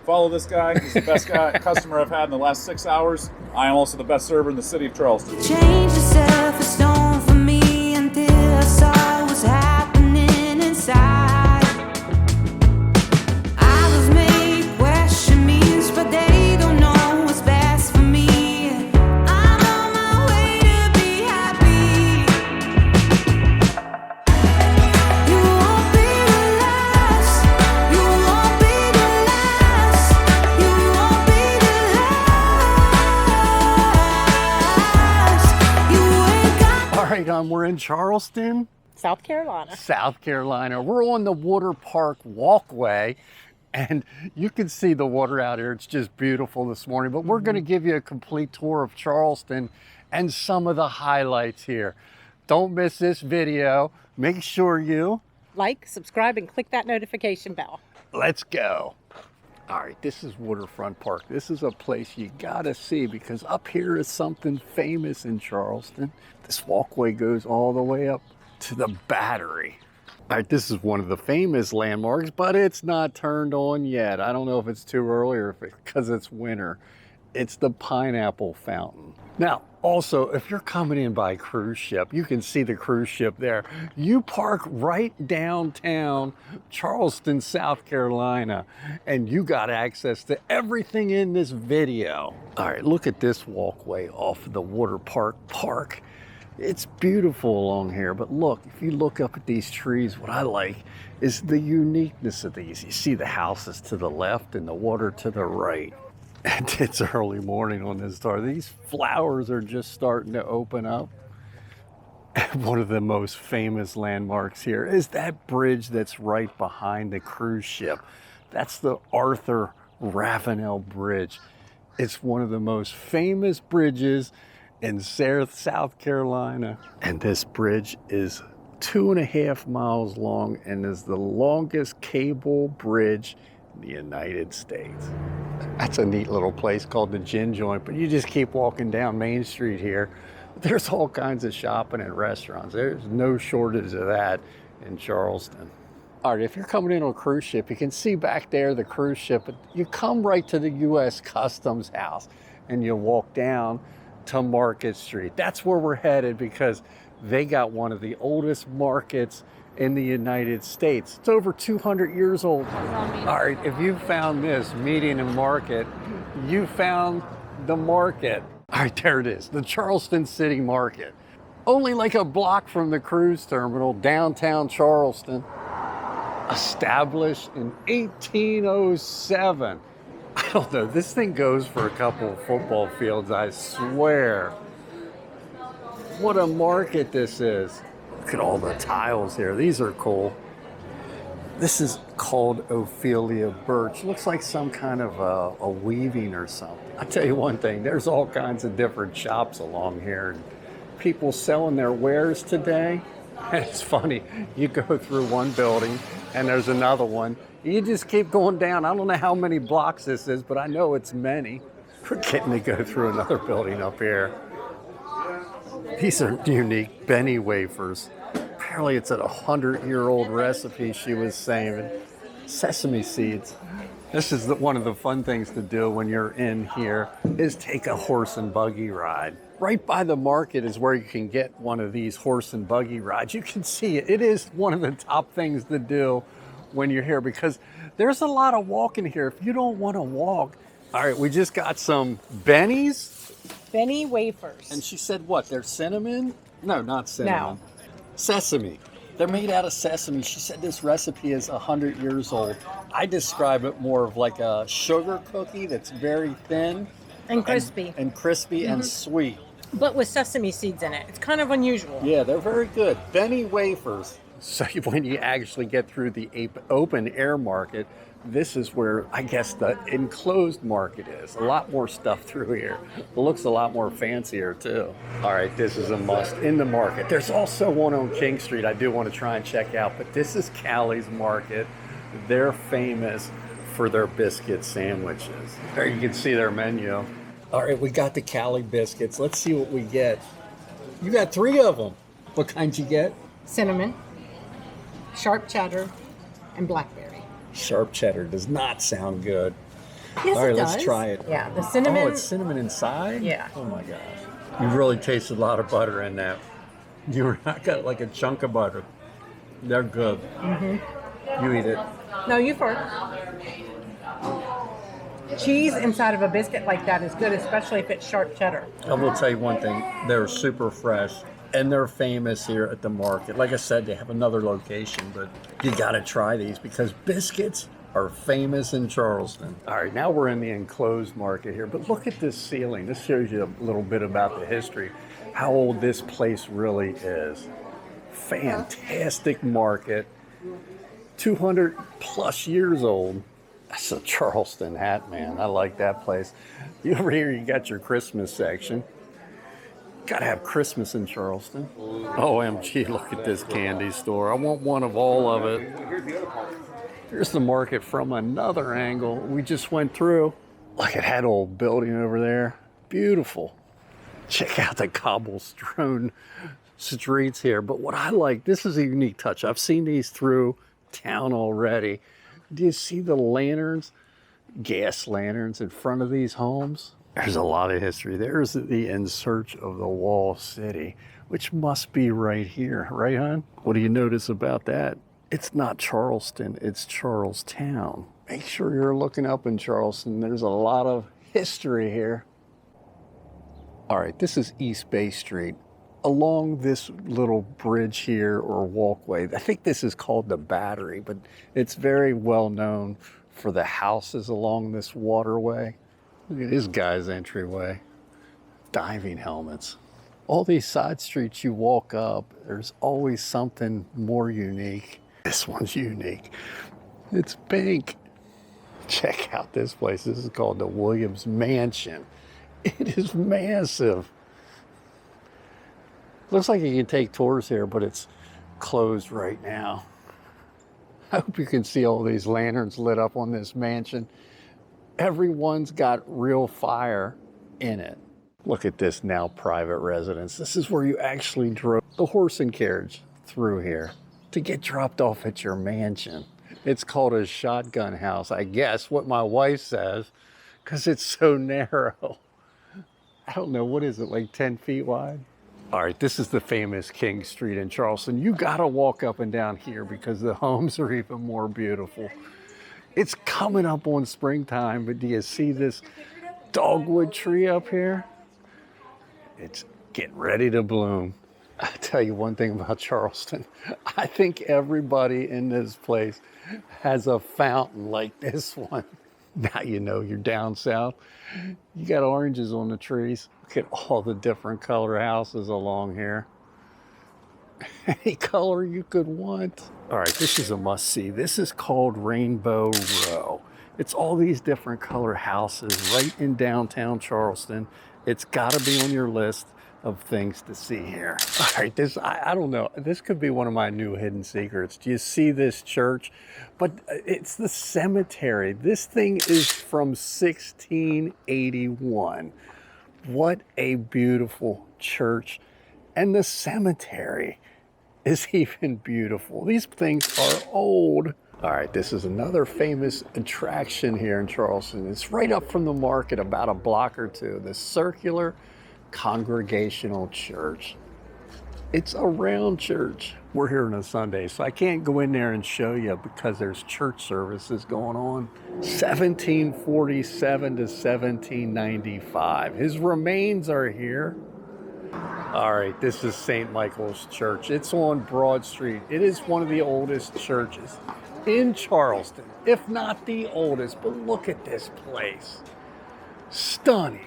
Follow this guy. He's the best customer I've had in the last 6 hours. I am also the best server in the city of Charleston. Change yourself a stone for me until I saw what's happening inside. Others may question me, but they don't know what's best for me. I'm on my way to be happy. You won't be the last. You won't be the last. You won't be the last. You ain't got. All right, we're in Charleston, South Carolina. South Carolina. We're on the Water Park walkway, and you can see the water out here. It's just beautiful this morning, but we're going to give you a complete tour of Charleston and some of the highlights here. Don't miss this video. Make sure you... Like, subscribe, and click that notification bell. Let's go. All right, this is Waterfront Park. This is a place you gotta see because up here is something famous in Charleston. This walkway goes all the way up to the Battery. All right, this is one of the famous landmarks, but it's not turned on yet. I don't know if it's too early or if because it's winter. It's the Pineapple Fountain. Now, also, if you're coming in by cruise ship, you can see the cruise ship there. You park right downtown Charleston, South Carolina, and you got access to everything in this video. All right, look at this walkway off of the Waterfront Park. It's beautiful along here, but look, if you look up at these trees, what I like is the uniqueness of these. You see the houses to the left and the water to the right. And it's early morning on this star. These flowers are just starting to open up. And one of the most famous landmarks here is that bridge that's right behind the cruise ship. That's the Arthur Ravenel Bridge. It's one of the most famous bridges in South Carolina. And this bridge is 2.5 miles long and is the longest cable bridge in the United States. That's a neat little place called the Gin Joint, but you just keep walking down Main Street here. There's all kinds of shopping and restaurants. There's no shortage of that in Charleston. All right, if you're coming in on a cruise ship, you can see back there the cruise ship. You come right to the U.S. Customs House and you walk down to Market Street. That's where we're headed because they got one of the oldest markets in the United States. It's over 200 years old. All right, if you found this median and market, you found the market. All right, there it is, the Charleston City Market. Only like a block from the cruise terminal, downtown Charleston. Established in 1807. I don't know, this thing goes for a couple of football fields, I swear. What a market this is. Look at all the tiles here. These are cool. This is called Ophelia Birch. Looks like some kind of a weaving or something. I'll tell you one thing, there's all kinds of different shops along here. People selling their wares today. And it's funny, you go through one building and there's another one. You just keep going down. I don't know how many blocks this is, but I know it's many. We're getting to go through another building up here. These are unique Benny wafers. Apparently it's a 100-year-old recipe she was saying. Sesame seeds. This is one of the fun things to do when you're in here is take a horse and buggy ride. Right by the market is where you can get one of these horse and buggy rides. You can see it. It is one of the top things to do when you're here because there's a lot of walking here. If you don't want to walk. All right, we just got some Bennies. Benny wafers. And she said what? They're cinnamon? No, not cinnamon. No. Sesame. They're made out of sesame. She said this recipe is 100 years old. I describe it more of like a sugar cookie that's very thin. And crispy. And crispy and sweet. But with sesame seeds in it. It's kind of unusual. Yeah, they're very good. Benny wafers. So when you actually get through the open air market, this is where I guess the enclosed market is. A lot more stuff through here. It looks a lot more fancier too. All right, this is a must in the market. There's also one on King Street I do want to try and check out, but this is Callie's Market. They're famous for their biscuit sandwiches. There you can see their menu. All right, we got the Callie biscuits. Let's see what we get. You got 3 of them. What kind you get? Cinnamon, sharp cheddar, and blackberry. Sharp cheddar does not sound good. Yes, All right, it let's does. try it. Yeah, the cinnamon. Oh, it's cinnamon inside? Yeah. Oh my gosh. You really tasted a lot of butter in that. I got like a chunk of butter. They're good. Mm-hmm. You eat it. No, you first. Cheese inside of a biscuit like that is good, especially if it's sharp cheddar. I will tell you one thing. They're super fresh. And they're famous here at the market. Like I said, they have another location, but you got to try these because biscuits are famous in Charleston. All right, now we're in the enclosed market here, but look at this ceiling. This shows you a little bit about the history, how old this place really is. Fantastic market, 200 plus years old. That's a Charleston hat, man. I like that place. Over here, you got your Christmas section. Gotta have Christmas in Charleston. OMG, look at this candy store. I want one of all of it. Here's the market from another angle. We just went through. Look at that old building over there. Beautiful. Check out the cobblestone streets here. But what I like, this is a unique touch. I've seen these through town already. Do you see the lanterns? Gas lanterns in front of these homes? There's a lot of history. There's the In Search of the Wall City, which must be right here, right, hon? What do you notice about that? It's not Charleston, it's Charlestown. Make sure you're looking up in Charleston. There's a lot of history here. All right, this is East Bay Street. Along this little bridge here or walkway, I think this is called the Battery, but it's very well known for the houses along this waterway. Look at this guy's entryway. Diving helmets. All these side streets you walk up, there's always something more unique. This one's unique. It's pink. Check out this place. This is called the Williams Mansion. It is massive. Looks like you can take tours here, but it's closed right now. I hope you can see all these lanterns lit up on this mansion. Everyone's got real fire in it. Look at this now private residence. This is where you actually drove the horse and carriage through here to get dropped off at your mansion. It's called a shotgun house, I guess, what my wife says, because it's so narrow. I don't know, what is it, like 10 feet wide? All right, this is the famous King Street in Charleston. You gotta walk up and down here because the homes are even more beautiful. It's coming up on springtime, but do you see this dogwood tree up here? It's getting ready to bloom. I'll tell you one thing about Charleston. I think everybody in this place has a fountain like this one. Now you know you're down south. You got oranges on the trees. Look at all the different color houses along here. Any color you could want. All right, this is a must-see. This is called Rainbow Row. It's all these different color houses right in downtown Charleston. It's got to be on your list of things to see here. All right, I don't know. This could be one of my new hidden secrets. Do you see this church? But it's the cemetery. This thing is from 1681. What a beautiful church. And the cemetery is even beautiful. These things are old. All right, this is another famous attraction here in Charleston. It's right up from the market, about a block or two. The Circular Congregational Church. It's a round church. We're here on a Sunday, so I can't go in there and show you because there's church services going on. 1747 to 1795. His remains are here. All right, this is St. Michael's Church. It's on Broad Street. It is one of the oldest churches in Charleston, if not the oldest. But look at this place. Stunning.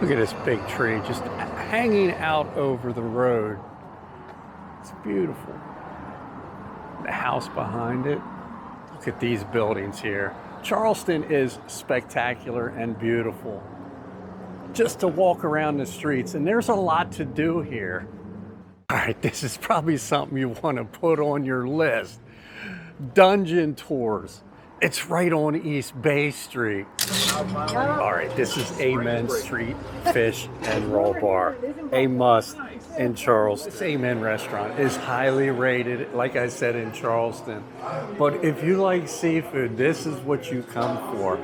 Look at this big tree just hanging out over the road. It's beautiful. The house behind it. Look at these buildings here. Charleston is spectacular and beautiful. Just to walk around the streets, and there's a lot to do here. All right, this is probably something you want to put on your list. Dungeon tours. It's right on East Bay Street. All right, this is Amen Street Fish and Roll Bar. A must in Charleston. This Amen restaurant is highly rated, like I said, in Charleston. But if you like seafood, this is what you come for.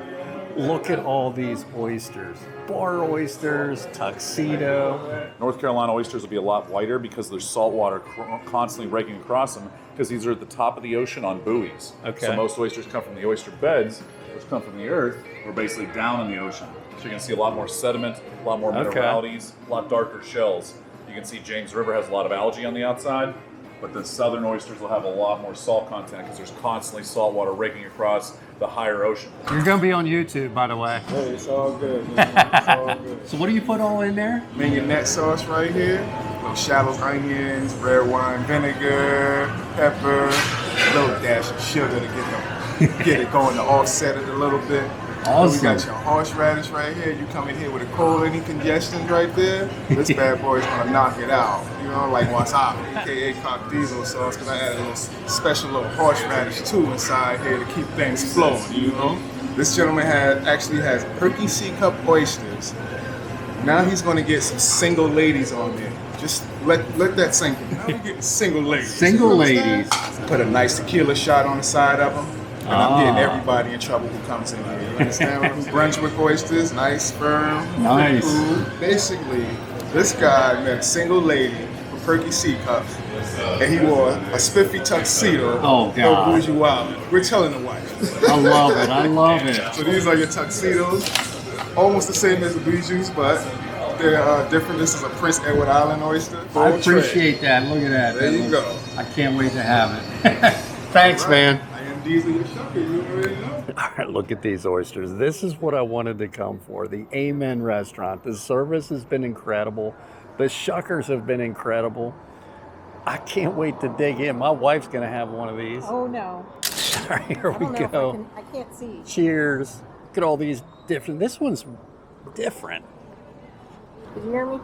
Look at all these oysters. Bar oysters, tuxedo. North Carolina oysters will be a lot whiter because there's salt water constantly raking across them because these are at the top of the ocean on buoys. Okay. So most oysters come from the oyster beds, which come from the earth. We're basically down in the ocean. So you're going to see a lot more sediment, a lot more mineralities, a lot darker shells. You can see James River has a lot of algae on the outside, but the southern oysters will have a lot more salt content because there's constantly salt water raking across the higher ocean. You're going to be on YouTube, by the way. Hey, it's all good. Man. It's all good. So what do you put all in there? Mignonette sauce right here. Little shallow onions, red wine vinegar, pepper, a little dash of sugar to get it going to offset it a little bit. Awesome. We got your horseradish right here. You come in here with a cold, any congestion right there. This bad boy is gonna knock it out. You know, like wasabi, aka cock diesel sauce, because I added a little special little horseradish too inside here to keep things flowing. You know, this gentleman actually has Perky C cup oysters. Now he's gonna get some single ladies on there. Just let that sink in. Now we're getting single ladies. Single ladies. Put a nice tequila shot on the side of them. And I'm getting everybody in trouble who comes in here. You understand? Who Brunswick oysters, nice, firm, Nice. cool. Basically, this guy met a single lady with Perky C cups, and he wore a spiffy tuxedo. Oh, God. Bourgeois. We're telling the wife. I love it. I love it. So these are your tuxedos, almost the same as the bijous, but they're different. This is a Prince Edward Island oyster. I Full tray. appreciate that. Look at that. There you go. I can't wait to have it. Thanks, man. I am Diesel, your shucker. You already know. All right, look at these oysters. This is what I wanted to come for, the Amen restaurant. The service has been incredible. The shuckers have been incredible. I can't wait to dig in. My wife's going to have one of these. Oh no. All right, here I we don't know if go. I can't see. Cheers. Look at all these different. This one's different. Did you hear me?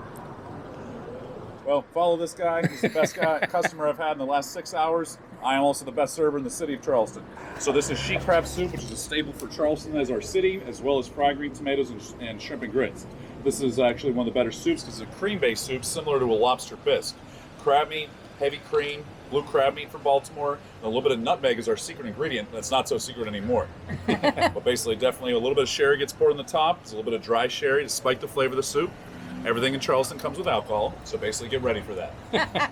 Well, follow this guy. He's the best customer I've had in the last 6 hours. I am also the best server in the city of Charleston. So this is she crab soup, which is a staple for Charleston as our city, as well as fried green tomatoes and shrimp and grits. This is actually one of the better soups because it's a cream-based soup similar to a lobster bisque. Crab meat, heavy cream, blue crab meat from Baltimore, and a little bit of nutmeg is our secret ingredient. That's not so secret anymore. But basically, definitely a little bit of sherry gets poured on the top. There's a little bit of dry sherry to spike the flavor of the soup. Everything in Charleston comes with alcohol, so basically get ready for that.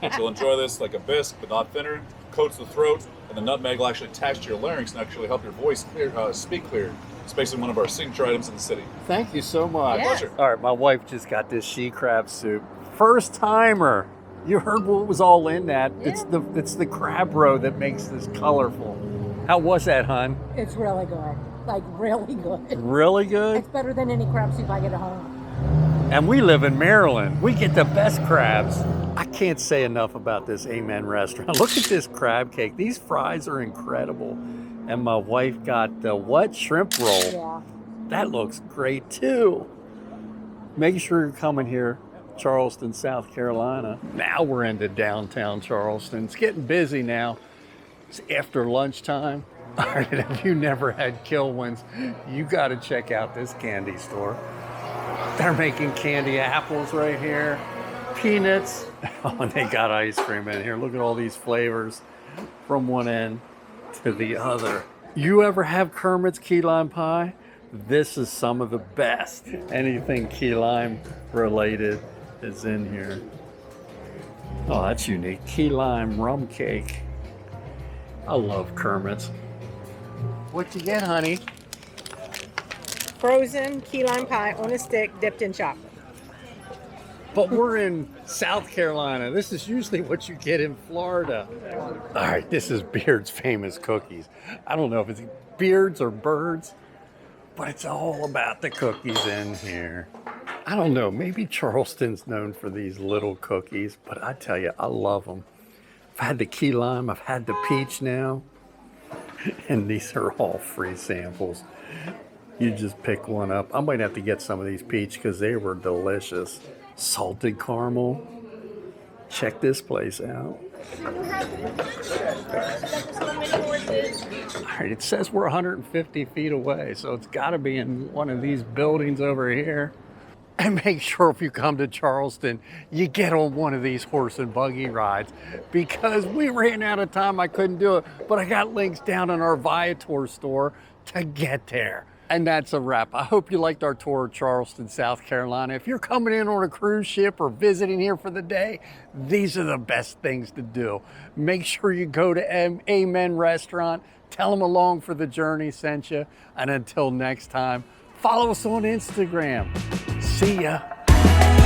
But you'll enjoy this like a bisque, but not thinner. Coats the throat, and the nutmeg will actually attach to your larynx and actually help your voice speak clear. It's basically one of our signature items in the city. Thank you so much. My pleasure. All right, my wife just got this she crab soup. First timer. You heard what was all in that. Yeah. It's the crab roe that makes this colorful. How was that, hon? It's really good. Like really good. Really good? It's better than any crab soup I get at home. And we live in Maryland. We get the best crabs. I can't say enough about this Amen restaurant. Look at this crab cake. These fries are incredible. And my wife got the what? Shrimp roll. Yeah. That looks great too. Make sure you're coming here, Charleston, South Carolina. Now we're into downtown Charleston. It's getting busy now. It's after lunchtime. All right, if you never had Kilwins, you got to check out this candy store. They're making candy apples right here, peanuts. Oh, and they got ice cream in here. Look at all these flavors from one end to the other. You ever have Kermit's key lime pie? This is some of the best. Anything key lime related is in here. Oh, that's unique. Key lime rum cake. I love Kermit's. What'd you get, honey? Frozen key lime pie on a stick dipped in chocolate. But we're in South Carolina. This is usually what you get in Florida. All right, this is Beard's Famous Cookies. I don't know if it's Beards or Birds, but it's all about the cookies in here. I don't know, maybe Charleston's known for these little cookies, but I tell you, I love them. I've had the key lime, I've had the peach now, and these are all free samples. You just pick one up. I might have to get some of these peach because they were delicious. Salted caramel. Check this place out. All right, it says we're 150 feet away, so it's got to be in one of these buildings over here. And make sure if you come to Charleston, you get on one of these horse and buggy rides because we ran out of time. I couldn't do it, but I got links down in our Viator store to get there. And that's a wrap. I hope you liked our tour of Charleston, South Carolina. If you're coming in on a cruise ship or visiting here for the day, these are the best things to do. Make sure you go to Amen Restaurant. Tell them Along for the Journey sent you. And until next time, follow us on Instagram. See ya.